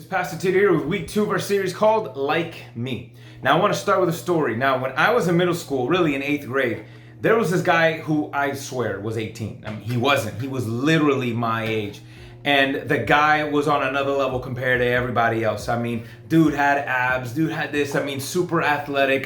This is Pastor Tid here with week 2 of our series called Like Me. Now I want to start with a story. Now when I was in middle school, really in 8th grade, there was this guy who I swear was 18. I mean, he wasn't. He was literally my age. And the guy was on another level compared to everybody else. I mean, dude had abs, dude had this, super athletic.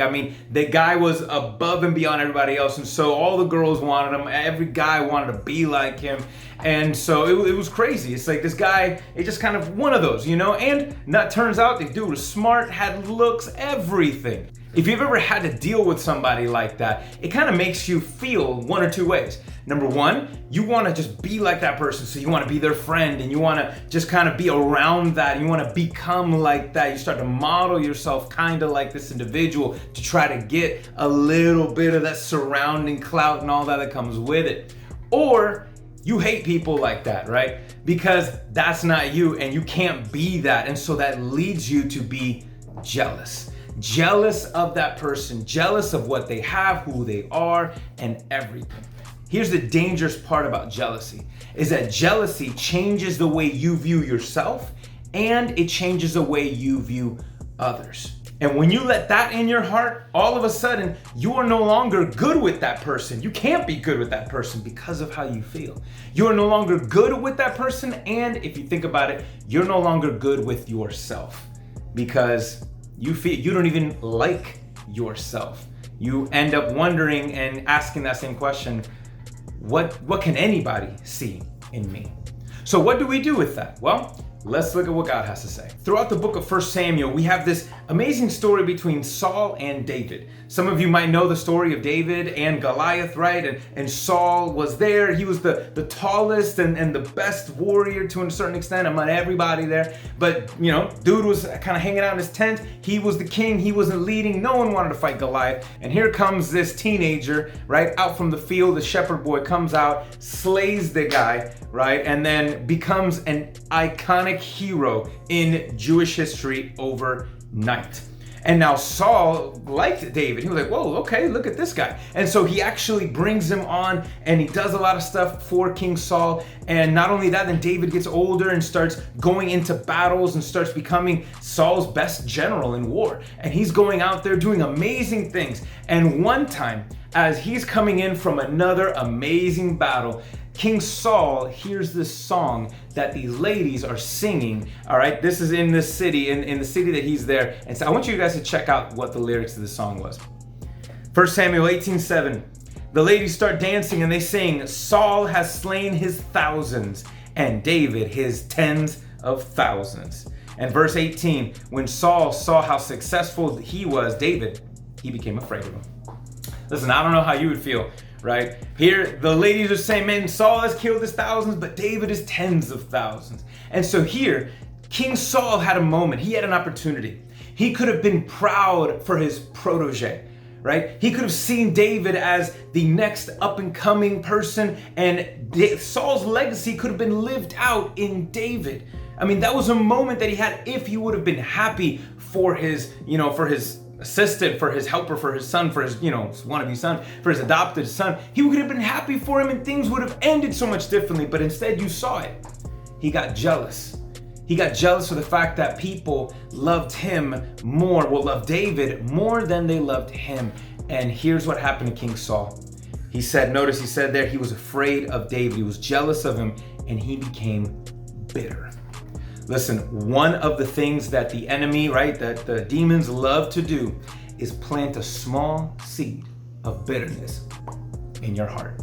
The guy was above and beyond everybody else. And so all the girls wanted him. Every guy wanted to be like him. And so it was crazy. It's like this guy, it's just kind of one of those, And that turns out the dude was smart, had looks, everything. If you've ever had to deal with somebody like that, it kind of makes you feel one or two ways. Number one, you want to just be like that person. So you want to be their friend and you want to just kind of be around that. You want to become like that. You start to model yourself kind of like this individual to try to get a little bit of that surrounding clout and all that comes with it. Or you hate people like that, right? Because that's not you and you can't be that. And so that leads you to be jealous. Jealous of that person, jealous of what they have, who they are, and everything. Here's the dangerous part about jealousy, is that jealousy changes the way you view yourself and it changes the way you view others. And when you let that in your heart, all of a sudden, you are no longer good with that person. You can't be good with that person because of how you feel. You are no longer good with that person, and if you think about it, you're no longer good with yourself because you feel you don't even like yourself. You end up wondering and asking that same question, what can anybody see in me? So what do we do with that? Well, let's look at what God has to say. Throughout the book of 1 Samuel, we have this amazing story between Saul and David. Some of you might know the story of David and Goliath, right? And Saul was there. He was the tallest and the best warrior to a certain extent among everybody there. But, dude was kind of hanging out in his tent. He was the king. He wasn't leading. No one wanted to fight Goliath. And here comes this teenager, right, out from the field. The shepherd boy comes out, slays the guy, right? And then becomes an iconic hero in Jewish history overnight. And now Saul liked David. He was like, whoa, okay, look at this guy. And so he actually brings him on and he does a lot of stuff for King Saul. And not only that, then David gets older and starts going into battles and starts becoming Saul's best general in war. And he's going out there doing amazing things. And one time, as he's coming in from another amazing battle, King Saul hears this song that these ladies are singing. All right, this is in this city, in the city that he's there. And so I want you guys to check out what the lyrics of the song was. 1 Samuel 18:7. The ladies start dancing and they sing, Saul has slain his thousands and David his tens of thousands. And verse 18, when Saul saw how successful he was, David, he became afraid of him. Listen, I don't know how you would feel, right? Here, the ladies are saying, man, Saul has killed his thousands, but David is tens of thousands. And so here, King Saul had a moment. He had an opportunity. He could have been proud for his protege, right? He could have seen David as the next up-and-coming person, and Saul's legacy could have been lived out in David. That was a moment that he had if he would have been happy for his, for his assistant, for his helper, for his son, for his, wannabe son, for his adopted son. He would have been happy for him and things would have ended so much differently, but instead you saw it. He got jealous. He got jealous for the fact that people loved him more, loved David more than they loved him. And here's what happened to King Saul. He said there, he was afraid of David. He was jealous of him and he became bitter. Listen, one of the things that the enemy, right, that the demons love to do is plant a small seed of bitterness in your heart.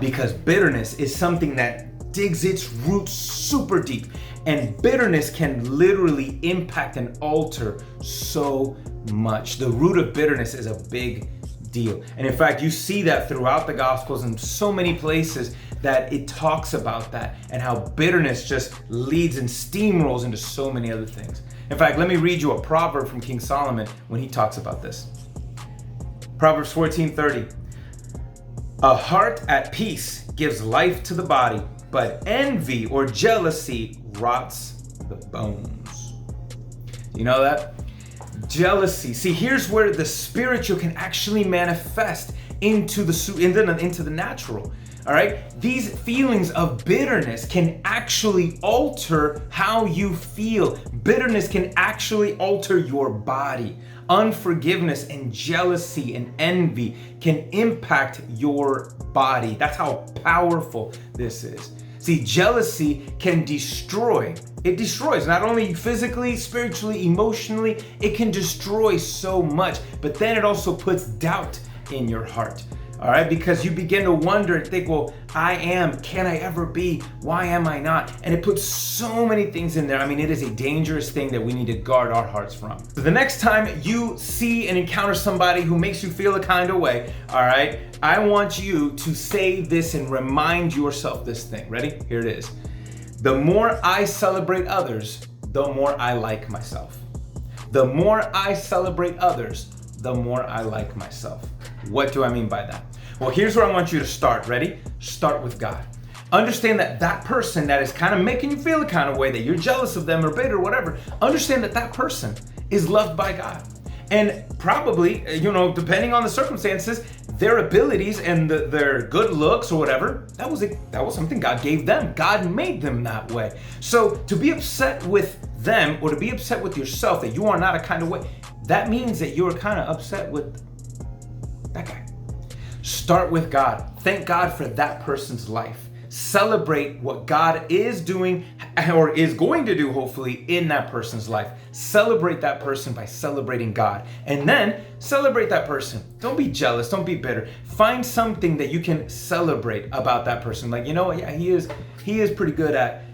Because bitterness is something that digs its roots super deep. And bitterness can literally impact and alter so much. The root of bitterness is a big deal. And in fact, you see that throughout the Gospels in so many places that it talks about that and how bitterness just leads and steamrolls into so many other things. In fact, let me read you a proverb from King Solomon when he talks about this. Proverbs 14:30. A heart at peace gives life to the body, but envy or jealousy rots the bones. You know that? Jealousy. See, here's where the spiritual can actually manifest into the natural. All right? These feelings of bitterness can actually alter how you feel. Bitterness can actually alter your body. Unforgiveness and jealousy and envy can impact your body. That's how powerful this is. See, jealousy can destroy. It destroys not only physically, spiritually, emotionally, it can destroy so much, but then it also puts doubt in your heart. All right, because you begin to wonder and think, well, can I ever be? Why am I not? And it puts so many things in there. I mean, it is a dangerous thing that we need to guard our hearts from. So the next time you see and encounter somebody who makes you feel a kind of way, all right, I want you to say this and remind yourself this thing. Ready? Here it is. The more I celebrate others, the more I like myself. The more I celebrate others, the more I like myself. What do I mean by that? Well, here's where I want you to start. Ready? Start with God. Understand that that person that is kind of making you feel a kind of way, that you're jealous of them or bitter or whatever, understand that that person is loved by God. And probably, depending on the circumstances, their abilities and their good looks or whatever, that was something God gave them. God made them that way. So to be upset with them or to be upset with yourself that you are not a kind of way, that means that you're kind of upset with that guy. Start with God. Thank God for that person's life. Celebrate what God is doing or is going to do, hopefully, in that person's life. Celebrate that person by celebrating God. And then celebrate that person. Don't be jealous. Don't be bitter. Find something that you can celebrate about that person. Like, yeah, he is pretty good at,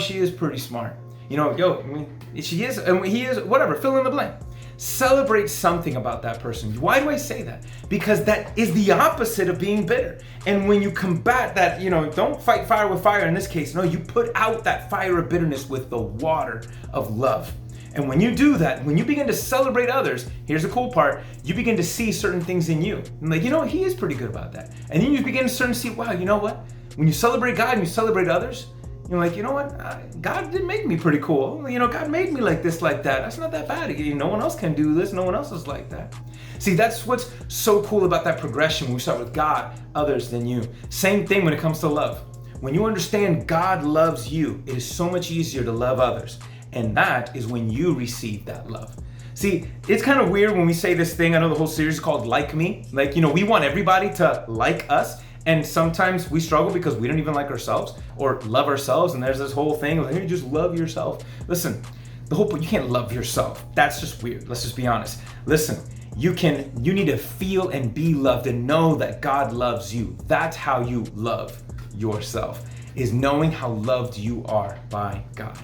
she is pretty smart. She is, and he is, whatever, fill in the blank. Celebrate something about that person. Why do I say that? Because that is the opposite of being bitter. And when you combat that, don't fight fire with fire in this case. No, you put out that fire of bitterness with the water of love. And when you do that, when you begin to celebrate others, here's the cool part, you begin to see certain things in you. And like, he is pretty good about that. And then you begin to start to see, wow, you know what? When you celebrate God and you celebrate others, you're like, God did make me pretty cool. God made me like this, like that. That's not that bad. No one else can do this. No one else is like that. See, that's what's so cool about that progression when we start with God, others, then you. Same thing when it comes to love. When you understand God loves you, it is so much easier to love others. And that is when you receive that love. See, it's kind of weird when we say this thing. I know the whole series is called Like Me. Like, we want everybody to like us. And sometimes we struggle because we don't even like ourselves or love ourselves. And there's this whole thing of, hey, just love yourself. Listen, the whole point, you can't love yourself. That's just weird. Let's just be honest. Listen, you need to feel and be loved and know that God loves you. That's how you love yourself, is knowing how loved you are by God.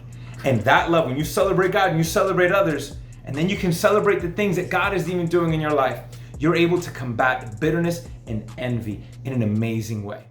And that love, when you celebrate God and you celebrate others, and then you can celebrate the things that God is even doing in your life, you're able to combat bitterness and envy in an amazing way.